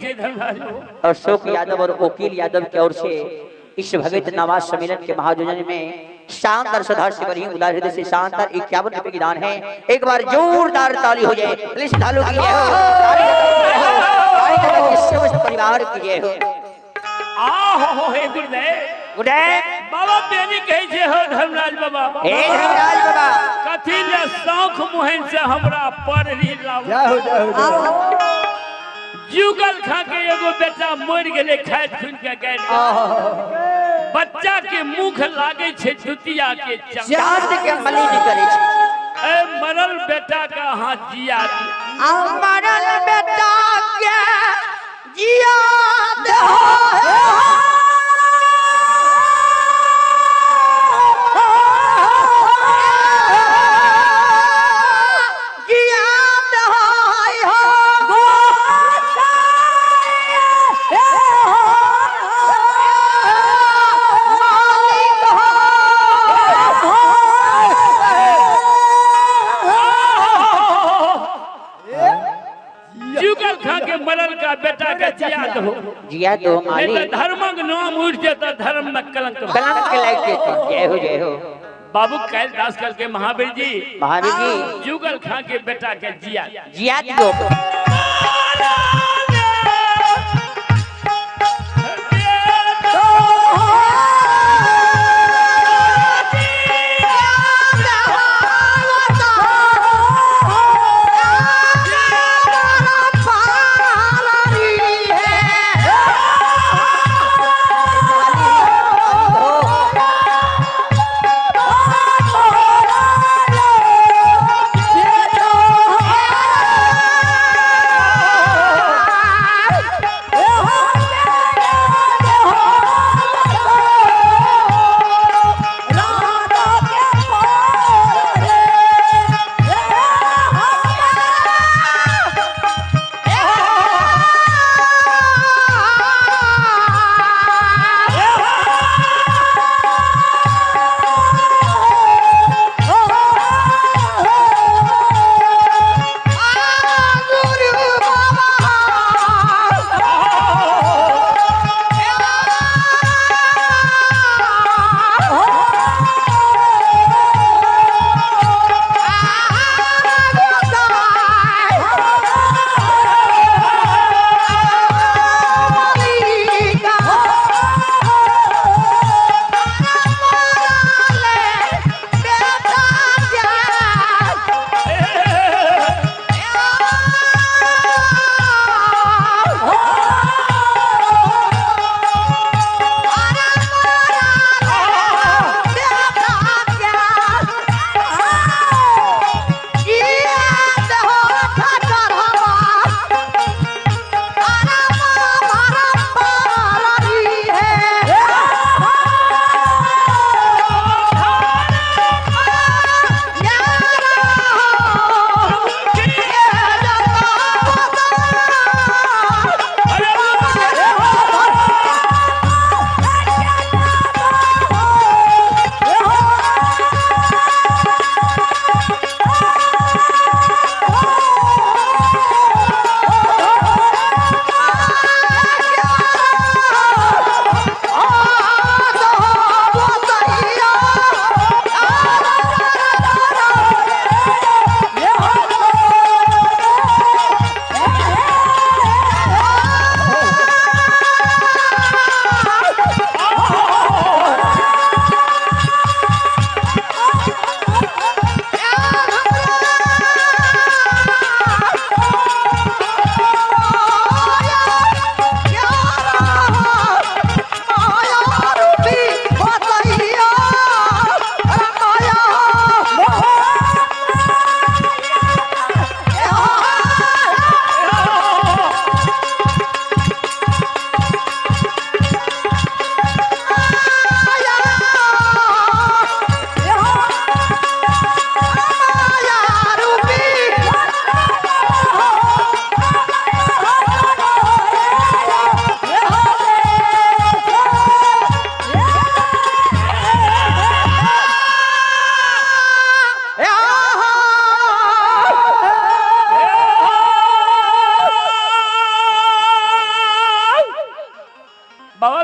कैसे धर्मराज हो? अशोक यादव और वकील यादव की ओर से इस भगत नवाज सम्मेलन के महायोजन में शानदार सदार से बनी उदार हृदय से शानदार 51 रुपए की दान है। एक बार जोरदार ताली हो जाए। पुलिस तालु की जय हो, समस्त परिवार की जय हो। हो हे गुरुदेव। गुरुदेव बाबा बेनी कैसे हो धर्मराज बाबा? हे धर्मराज बाबा कथी ले शौक मुहन से हमरा पर री लाओ। जुगल खा के एगो बेटा मर गेले खाइत खुन के गैर। बच्चा के मुख लागे छे दुतिया के चांद के मलिन करे छे। ए मरल बेटा का हाथ जिया दे। मरल बेटा के जिया दे मरल का बेटा का जिया दो मालिक। धर्मक नाम उठ जाता धर्म में कलंक लाग देते। जय हो जय हो। बाबू कैल दास कल के महावीर जी जुगल खां के बेटा के जिया दो।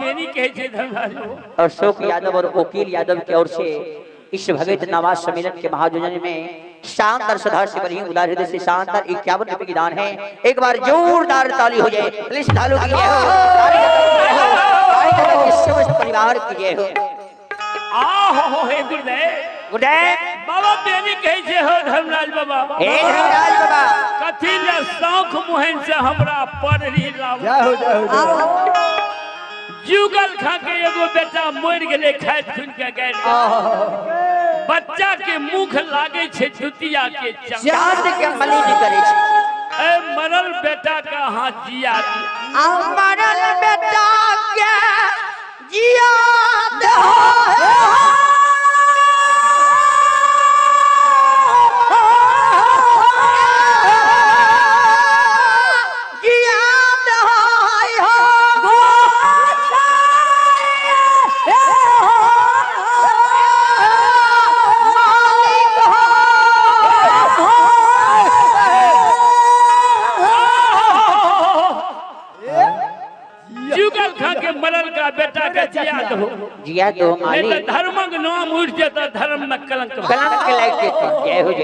बेनी कहे छे धर्मराज अशोक यादव और वकील यादव की ओर से इस भगत नवाज सम्मेलन के महायोजन में शानदार श्रद्धा से बनी उदार हृदय से शानदार 51 रुपए की दान है। एक बार जोरदार ताली हो जाए। पुलिस ढालू की जय हो, समस्त परिवार की जय हो। आहो हे गुरुदेव बाबा बेनी कहे छे हो धर्मराज बाबा हे धर्मराज बाबा कथी ले शौक मुहन से हमरा पढ़री लाव जुगल खा के एगो बेटा मर गेले खाइत सुन के गैर बच्चा के मुख लागे छे दुतिया के चांद के मलिन करे छे। ए मरल बेटा का हाथ जिया मरल बेटा के जिया दे जुगल खा के मरल का बेटा का जिया दो मालिक धर्मक नाम उठ जाता धर्म में कलंक लाग के जय हो जय।